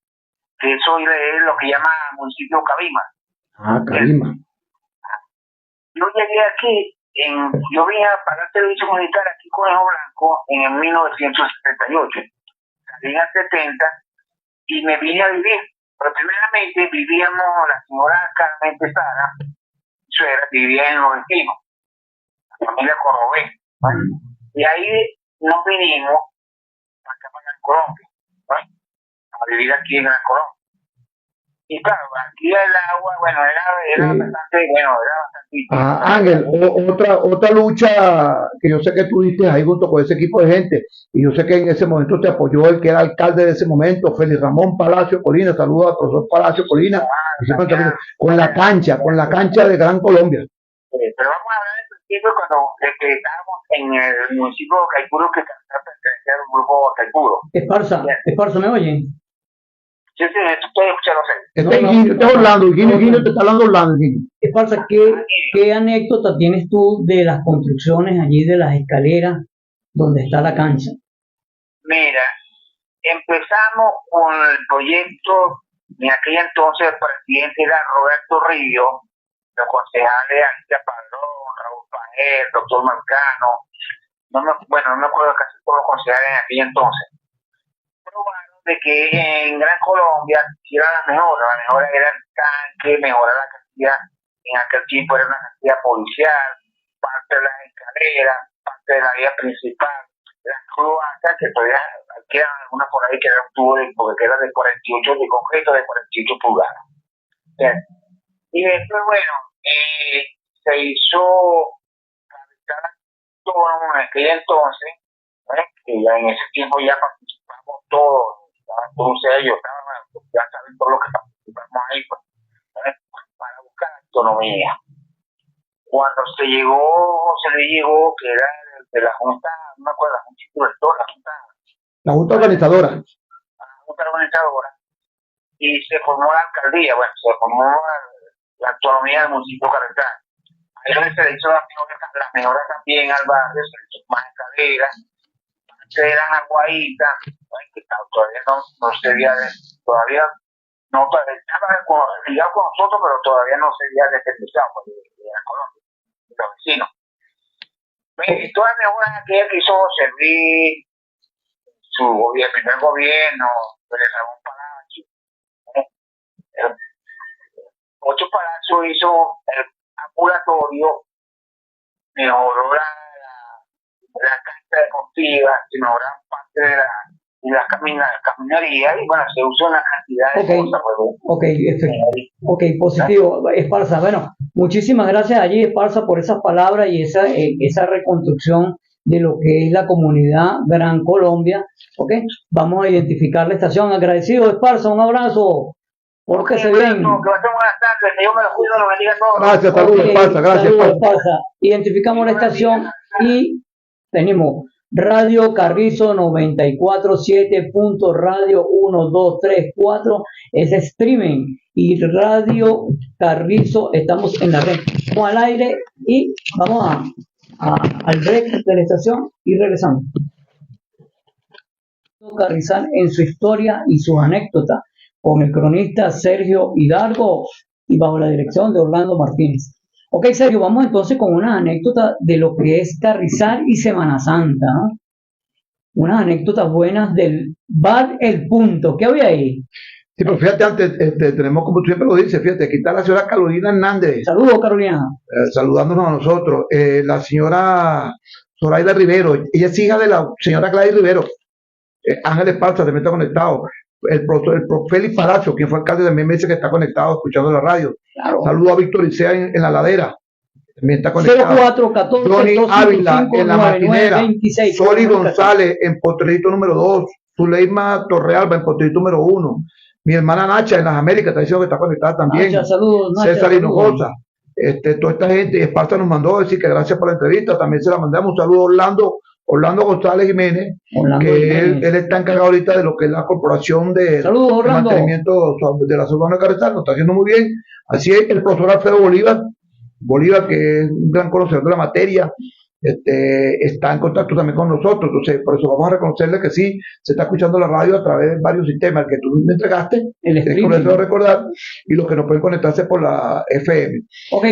Que eso es lo que llama municipio Cabima. Ah, Cabima. Yo llegué aquí, yo vine a pagar servicio militar aquí con Conejo Blanco en el 1978. Salí en el 70 y me vine a vivir. Pero primeramente vivíamos, la señora Carmen Pesada, suegra, vivía en Los Vecinos, la familia Corrobé. ¿No? Y ahí nos vinimos acá para Gran Colombia, ¿no? A vivir aquí en Gran Colombia. Y claro, aquí el agua, bueno, era bastante, Ángel, otra lucha que yo sé que tú diste ahí junto con ese equipo de gente, y yo sé que en ese momento te apoyó el que era alcalde de ese momento, Félix Ramón Palacio Colina. Saludos al profesor Palacio Colina, con la cancha de Gran Colombia. Pero vamos a hablar del principio cuando estábamos en el municipio de Caipuro, que pertenecía al grupo Caipuro. Esparza, ¿me oyen? Sí, estoy escuchando. Guino te está hablando Orlando. Esparza, ¿qué anécdota tienes tú de las construcciones allí de las escaleras donde está la cancha? Mira, empezamos con el proyecto, en aquel entonces el presidente era Roberto Río, los concejales Alicia Padrón, Raúl Pajé, el doctor Marcano, no me acuerdo casi todos los concejales en aquel entonces. Probaron de que en Gran Colombia era la mejora era el tanque, mejorar la cantidad, en aquel tiempo era una cantidad policial, parte de las escaleras, parte de la vía principal, las cloacas, que todavía quedan algunas por ahí que era un tubo porque era de 48 de concreto de 48 pulgadas. ¿Sí? Y después, bueno, se hizo capital autónomo en aquel entonces, ¿sí? Que ya en ese tiempo ya participamos todos, entonces ellos ya saben todo lo que participamos ahí, pues, ¿sí? Para buscar autonomía. Cuando se le llegó, que era de la Junta, no me acuerdo, la Junta Organizadora. La Junta Organizadora, y se formó la alcaldía, bueno, se formó la autonomía del municipio Carretán. Ahí donde se le hizo las mejoras también al barrio, se le hizo más escaleras, se eran aguaditas, que todavía no se veía, todavía estaba ligado con nosotros, pero todavía no se veía descentralizado de la Colombia, de los vecinos. Y todas las mejoras que él quiso servir su primer gobierno, Félix Ramón Palacio. Ocho Palacio hizo el ambulatorio, mejoró la cancha deportiva, mejoró parte de la caminaría, y bueno, se usó una cantidad de cosas. Ok, positivo, Esparza. Bueno, muchísimas gracias allí, Esparza, por esas palabras y esa reconstrucción de lo que es la comunidad Gran Colombia. Ok, vamos a identificar la estación. Agradecido, Esparza, un abrazo. Pórtese bien. Gracias, saludos, Esparza. Gracias, Esparza. Identificamos la estación y tenemos Radio Carrizo 94.7, Radio 1234, es streaming, y Radio Carrizo, estamos en la red. Vamos al aire y vamos al break de la estación y regresamos. Carrizal en su historia y sus anécdotas, con el cronista Sergio Hidalgo y bajo la dirección de Orlando Martínez. Ok, Sergio, vamos entonces con una anécdota de lo que es Carrizal y Semana Santa, ¿no? Unas anécdotas buenas del Bar El Punto. ¿Qué había ahí? Sí, pero fíjate, antes tenemos, como tú siempre lo dices, fíjate, aquí está la señora Carolina Hernández, Saludos, Carolina. saludándonos a nosotros. La señora Zoraida Rivero, ella es hija de la señora Gladys Rivero. Ángel Esparza también está conectado. El profe Félix Palacio, quien fue alcalde, también me dice que está conectado, escuchando la radio. Claro. Saludo a Víctor Isea en la ladera, también está conectado. 0414 Johnny Ávila en la maquinera. 26. Soli González en Potrerito número 2. Zuleima Torrealba en Potrerito número 1. Mi hermana Nacha en las Américas está diciendo que está conectada también. Nacha, saludos, Nacha, César saludos. Hinojosa. Toda esta gente, y Esparza nos mandó a decir que gracias por la entrevista, también se la mandamos. Un saludo a Orlando González Jiménez, Orlando que Jiménez. él está encargado ahorita de lo que es la corporación de Saludos, Orlando. mantenimiento de la zona de Carrizal, lo está haciendo muy bien. Así es, el profesor Alfredo Bolívar, que es un gran conocedor de la materia, está en contacto también con nosotros. Entonces, por eso vamos a reconocerle que sí, se está escuchando la radio a través de varios sistemas, el que tú me entregaste, El es streaming. correcto de recordar, y los que no pueden conectarse por la FM. Ok,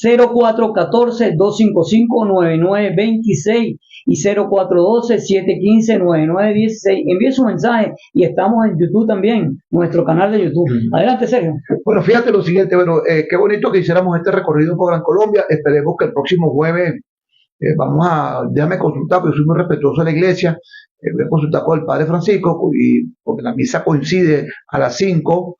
0414-255-9926 y 0412-715-9916. Envíe su mensaje y estamos en YouTube también, nuestro canal de YouTube. Adelante, Sergio. Bueno, fíjate lo siguiente, bueno, qué bonito que hiciéramos este recorrido por Gran Colombia. Esperemos que el próximo jueves déjame consultar, porque soy muy respetuoso de la iglesia. Voy a consultar con el Padre Francisco, porque la misa coincide a las 5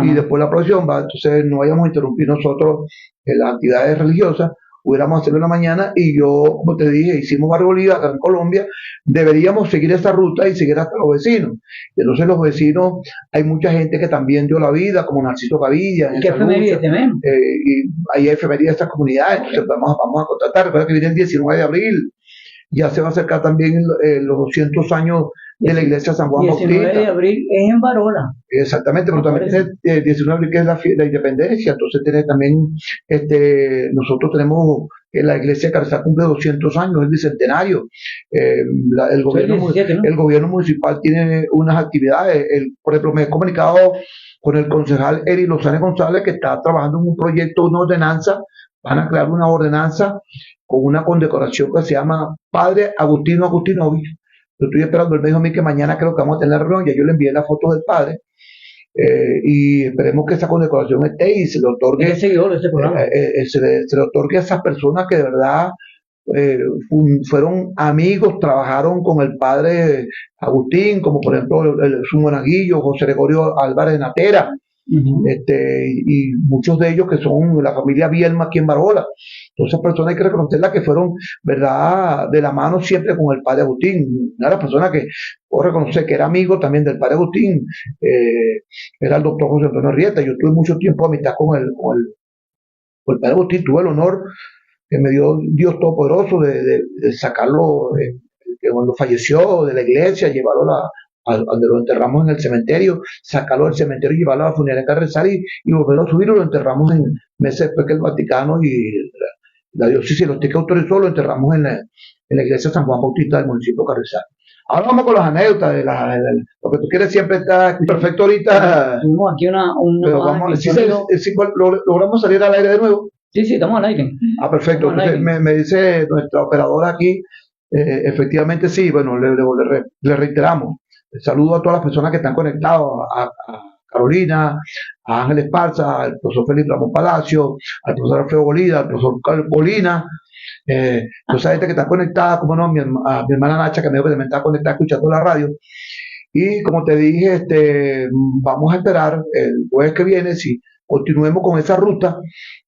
y después la procesión, entonces no vayamos a interrumpir nosotros las actividades religiosas. Pudiéramos hacerlo en la mañana, y yo, como te dije, hicimos Barrio Bolívar acá en Colombia, deberíamos seguir esta ruta y seguir hasta los vecinos. Entonces los vecinos, hay mucha gente que también dio la vida, como Narciso Gavilla, ¿Qué efeméride tenemos? y hay efemérides de estas comunidades, entonces vamos a contratar. Recuerda que viene el 19 de abril, ya se va a acercar también los 200 años de la iglesia San Juan 19 Bautista. de abril es en Barola. Exactamente, pero también tiene 19 de abril, que es la independencia. Entonces tiene también, nosotros tenemos, la iglesia de Carrizal cumple 200 años, el bicentenario. El gobierno municipal tiene unas actividades. Por ejemplo, me he comunicado con el concejal Eri Lozane González, que está trabajando en un proyecto, una ordenanza. Van a crear una ordenanza con una condecoración que se llama Padre Agustino Agustinovich. Yo estoy esperando, él me dijo a mí que mañana creo que vamos a tener la reunión, ya yo le envié las fotos del padre, y esperemos que esa condecoración esté y se le otorgue, se le otorgue a esas personas que de verdad fueron amigos, trabajaron con el padre Agustín, como por ejemplo su monaguillo José Gregorio Álvarez Natera. Y muchos de ellos que son la familia Bielma aquí en Barola. Todas esas personas hay que reconocerlas, que fueron, verdad, de la mano siempre con el padre Agustín. Una de las personas que puedo reconocer que era amigo también del padre Agustín, era el doctor José Antonio Arrieta. Yo tuve mucho tiempo de amistad con el padre Agustín. Tuve el honor que me dio Dios Todopoderoso de sacarlo, que cuando falleció, de la iglesia, llevarlo donde lo enterramos en el cementerio, sacarlo del cementerio y llevarlo a la funeraria de Carrizal y volverlo a subir. Lo enterramos en meses después que el Vaticano y la diócesis los que autorizó, lo enterramos en la iglesia San Juan Bautista del municipio de Carrizal. Ahora vamos con las anécdotas lo que tú quieres siempre está perfecto ahorita. Tuvimos aquí pero vamos, logramos salir al aire de nuevo. Sí, estamos al aire. Perfecto. Entonces me dice nuestra operadora aquí, efectivamente sí, bueno, le reiteramos. Saludo a todas las personas que están conectadas, a Carolina, a Ángel Esparza, al profesor Félix Ramón Palacio, al profesor Alfredo Bolívar, al profesor Carlos Bolina, toda esa gente que está conectada, como no, a mi hermana Nacha, que me dijo que también está conectada escuchando la radio. Y como te dije, vamos a esperar el jueves que viene, si continuemos con esa ruta,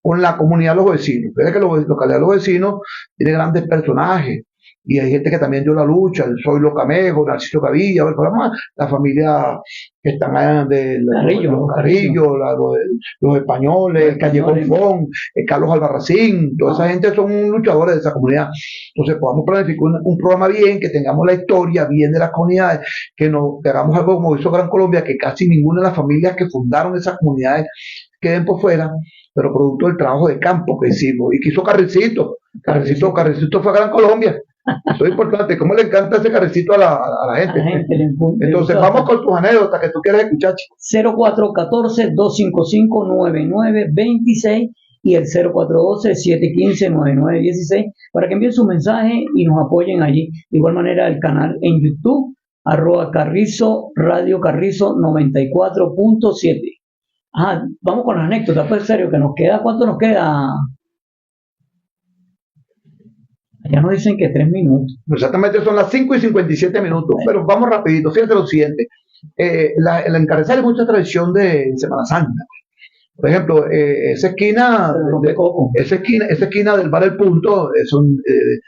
con la comunidad de los vecinos. Fíjate que la localidad de los vecinos tiene grandes personajes, y hay gente que también dio la lucha, el Zoilo Camejo, Narciso Gavilla, la familia que están allá de los Carrillos, los españoles, el Callejón Fon, Carlos Albarracín, toda esa gente son luchadores de esa comunidad. Entonces podamos planificar un programa bien, que tengamos la historia bien de las comunidades, que hagamos algo como hizo Gran Colombia, que casi ninguna de las familias que fundaron esas comunidades queden por fuera, pero producto del trabajo de campo que hicimos, y que hizo Carricito fue a Gran Colombia. Eso es importante. ¿Cómo le encanta ese carrecito a la A gente? la gente le Entonces, gusta vamos con tus anécdotas que tú quieres escuchar, chico. 0414-255-9926 y el 0412-715-9916 para que envíen su mensaje y nos apoyen allí. De igual manera, el canal en YouTube, @Carrizo, Radio Carrizo 94.7. Vamos con las anécdotas, pues serio, que nos queda, ¿cuánto nos queda? Ya nos dicen que 3 minutos. Exactamente, son las 5:57, pero vamos rapidito. Fíjate lo siguiente. El Encarrizal es mucha tradición de Semana Santa. Por ejemplo, esa esquina del bar El Punto es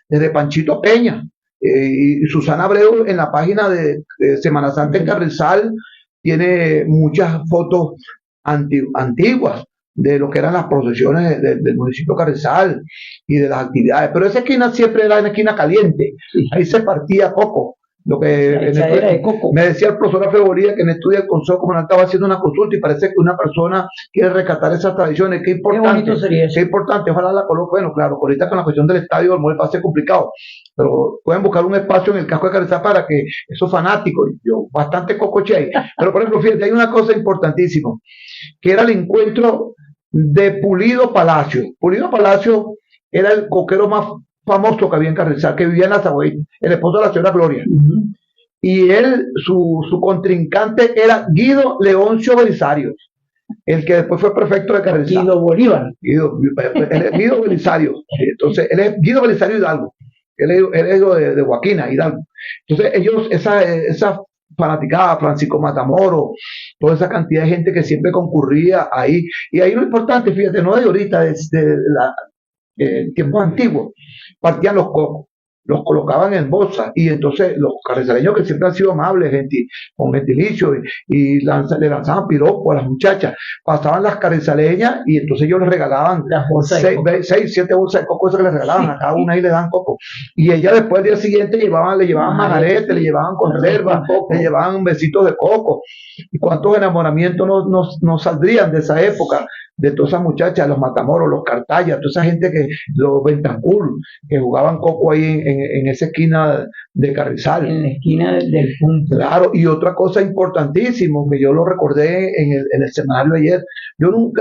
de Panchito Peña y Susana Abreu en la página de Semana Santa en Carrizal tiene muchas fotos antiguas de lo que eran las procesiones del municipio de Carrizal y de las actividades, pero esa esquina siempre era una esquina caliente, ahí se partía coco. Lo que me decía el profesor Afeboría que en estudio del Consejo Comunal estaba haciendo una consulta y parece que una persona quiere rescatar esas tradiciones. Qué importante, qué importante, ojalá la coloque. Bueno, claro, ahorita con la cuestión del estadio va a ser complicado, pero pueden buscar un espacio en el casco de Carrizal para que esos fanáticos, yo bastante cocoche ahí, pero por ejemplo, fíjate, hay una cosa importantísima, que era el encuentro de Pulido Palacio. Pulido Palacio era el coquero más famoso que había en Carrizal, que vivía en la Zaguay, el esposo de la señora Gloria. Y él, su contrincante era Guido Leoncio Belisario, el que después fue prefecto de Carrizal. Guido Bolívar. Guido Belisario. Entonces, él es Guido Belisario Hidalgo. Él es hijo de Joaquina Hidalgo. Entonces, ellos, esa fanaticada, Francisco Matamoro, toda esa cantidad de gente que siempre concurría ahí. Y ahí lo importante, fíjate, no de ahorita, desde tiempos antiguos, partían los cocos, los colocaban en bolsa y entonces los carrizaleños, que siempre han sido amables, con gentilicio y le lanzaban piropos a las muchachas, pasaban las carrizaleñas y entonces ellos les regalaban 6, 7 bolsas de coco, eso que les regalaban, a cada una y le dan coco, y ella después al día siguiente le llevaban majarete, le llevaban conserva, le llevaban besitos de coco. Y cuántos enamoramientos no saldrían de esa época, de todas esas muchachas, los Matamoros, los Cartaya, toda esa gente, los Bentancur, que jugaban coco ahí en esa esquina de Carrizal. En la esquina del Punto. Claro, y otra cosa importantísima, que yo lo recordé en el seminario ayer,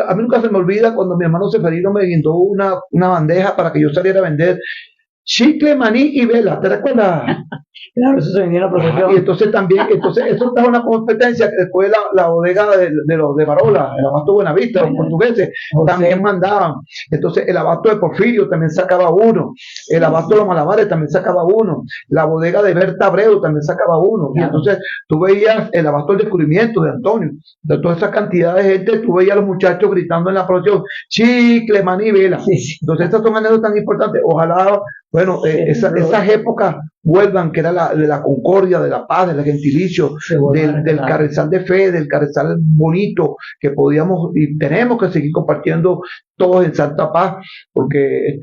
a mí nunca se me olvida cuando mi hermano Seferino me guindó una bandeja para que yo saliera a vender chicle, maní y vela, ¿te recuerdas? Claro, eso se vendía en la procesión. Y entonces también, eso estaba una competencia que después la bodega de los de Marola, el abasto Buenavista, los portugueses, también mandaban. Entonces el abasto de Porfirio también sacaba uno, el abasto de los Malabares también sacaba uno, la bodega de Berta Abreu también sacaba uno. Y entonces tú veías el abasto del descubrimiento de Antonio, de toda esa cantidad de gente, tú veías a los muchachos gritando en la procesión, chicle, maní, vela. Entonces estas son anécdotas tan importantes. Ojalá, bueno, esas épocas vuelvan, que era de la concordia, de la paz, del gentilicio, del Carrizal de fe, del Carrizal bonito, que podíamos y tenemos que seguir compartiendo todos en santa paz, porque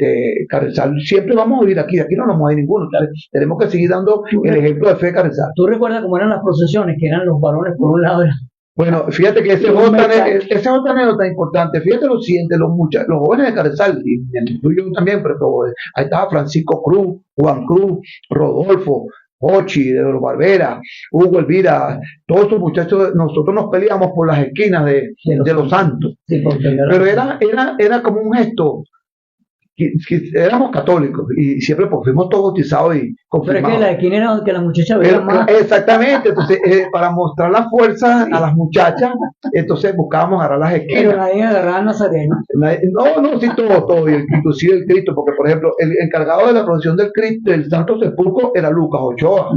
Carrizal siempre vamos a vivir aquí, de aquí no nos vamos a ir ninguno, tenemos que seguir dando el ejemplo de fe de Carrizal. ¿Tú recuerdas cómo eran las procesiones, que eran los varones por un lado? Bueno, fíjate que esa es otra anécdota importante. Fíjate lo siguiente, los jóvenes de Carrizal, y tú y yo también, pero ahí estaba Francisco Cruz, Juan Cruz, Rodolfo, Ochi, de los Barbera, Hugo Elvira, todos esos muchachos, nosotros nos peleamos por las esquinas de los Santos. Sí, pero era como un gesto. Éramos católicos y siempre fuimos todos bautizados y confirmados. Pero es que la esquina era que las muchachas veían más. Exactamente, entonces para mostrar la fuerza a las muchachas, entonces buscábamos agarrar las esquinas. Pero nadie agarraba al Nazareno. No, sí, todo, inclusive el Cristo, porque por ejemplo, el encargado de la procesión del Cristo, del Santo Sepulcro, era Lucas Ochoa.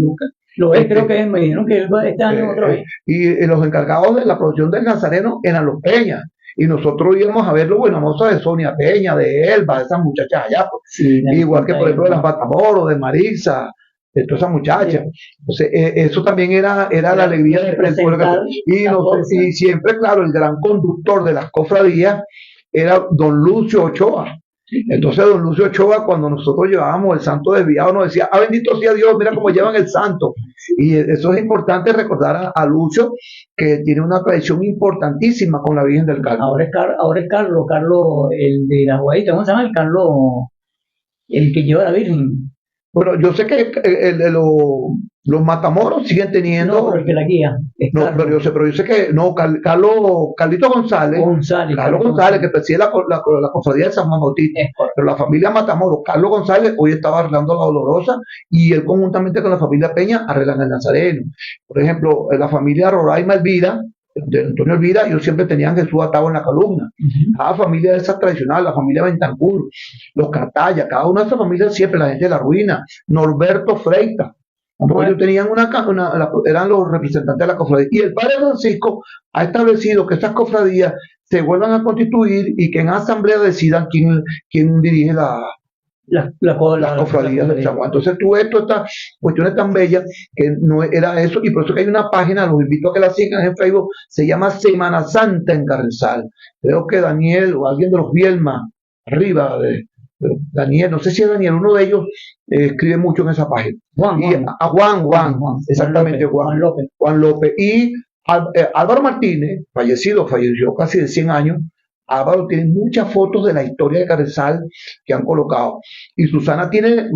Lo es, creo que me dijeron que él este año otra vez. Y los encargados de la procesión del Nazareno eran los Peñas. Y nosotros íbamos a ver lo buenomoso de Sonia Peña, de Elba, de esas muchachas allá, pues. Sí, igual que por ejemplo de las Matamoros, de Marisa, de todas esas muchachas. Entonces, eso también era la alegría del pueblo. Y siempre, claro, el gran conductor de las cofradías era don Lucio Ochoa. Entonces don Lucio Ochoa, cuando nosotros llevábamos el santo desviado, nos decía, bendito sea Dios, mira cómo llevan el santo. Y eso es importante recordar a Lucio, que tiene una tradición importantísima con la Virgen del Carmen. Ahora es Carlos, el de la Guayita, ¿cómo se llama? El Carlos, el que lleva a la Virgen. Bueno, yo sé que los Matamoros siguen teniendo. No, pero el que la guía es No, Carlos pero yo sé que no, Carlito González, González. Carlos González, que preside la cofradía de San Juan Bautista, Es correcto. pero la familia Matamoros, Carlos González, hoy estaba arreglando la Dolorosa y él conjuntamente con la familia Peña arreglan el Nazareno. Por ejemplo, la familia Roraima Elvira, de Antonio Elvira, ellos siempre tenían Jesús atado en la columna. Cada familia de esa tradicional, la familia Bentancur, los Catalla, cada una de esas familias siempre, la gente de la ruina, Norberto Freita. Ellos tenían eran los representantes de la cofradía. Y el padre Francisco ha establecido que estas cofradías se vuelvan a constituir y que en asamblea decidan quién dirige las cofradías de San Juan. Entonces tú ves todas estas cuestiones tan bellas que no era eso, y por eso que hay una página, los invito a que la sigan en Facebook, se llama Semana Santa en Carrizal. Creo que Daniel o alguien de los Bielma, arriba de Daniel, no sé si es Daniel, uno de ellos escribe mucho en esa página. Juan, exactamente, Juan López. Y Álvaro Martínez, falleció casi de 100 años. Álvaro tiene muchas fotos de la historia de Carrizal que han colocado. Y Susana tiene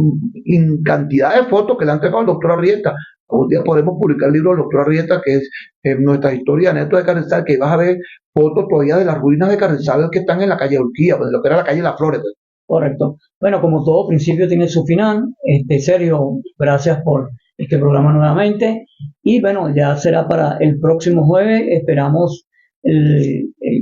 cantidad de fotos que le han entregado al doctor Arrieta. Un día podemos publicar el libro del doctor Arrieta, que es nuestra historia neto de Carrizal, que vas a ver fotos todavía de las ruinas de Carrizal que están en la calle Urquía, pues, lo que era la calle Las Flores. Pues. Correcto. Bueno, como todo principio tiene su final. Sergio, gracias por este programa nuevamente. Y bueno, ya será para el próximo jueves. Esperamos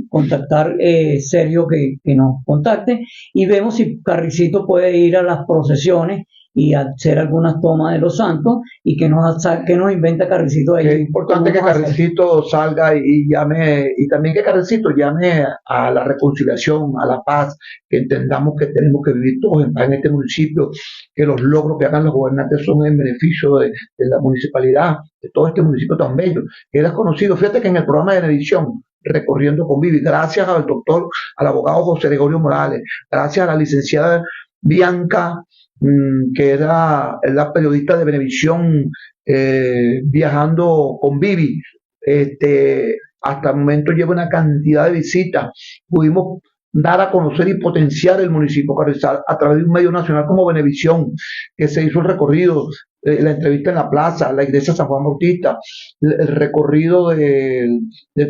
contactar Sergio que nos contacte y vemos si Carricito puede ir a las procesiones y hacer algunas tomas de los santos y que nos inventa Carricito ahí. Es importante que Carricito salga y llame, y también que Carricito llame a la reconciliación, a la paz, que entendamos que tenemos que vivir todos en paz en este municipio, que los logros que hagan los gobernantes son en beneficio de la municipalidad, de todo este municipio tan bello, que era conocido. Fíjate que en el programa de televisión, Recorriendo con Vivi, gracias al doctor, al abogado José Gregorio Morales, gracias a la licenciada Bianca, que era la periodista de Venevisión, viajando con Vivi, hasta el momento lleva una cantidad de visitas. Pudimos dar a conocer y potenciar el municipio Carrizal a través de un medio nacional como Venevisión, que se hizo el recorrido, la entrevista en la plaza, la iglesia de San Juan Bautista, el recorrido de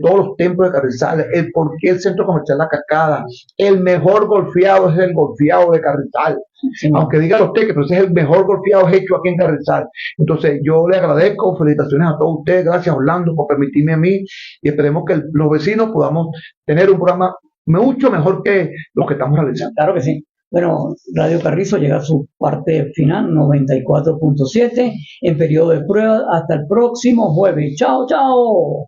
todos los templos de Carrizal, el por qué el centro comercial La Cascada, el mejor golfeado es el golfeado de Carrizal. Sí, aunque digan usted que pero ese es el mejor golfeado hecho aquí en Carrizal. Entonces yo le agradezco, felicitaciones a todos ustedes, gracias Orlando por permitirme a mí, y esperemos que los vecinos podamos tener un programa mucho mejor que los que estamos realizando. Claro que sí. Bueno, Radio Carrizo llega a su parte final, 94.7, en periodo de prueba. Hasta el próximo jueves. Chao, chao.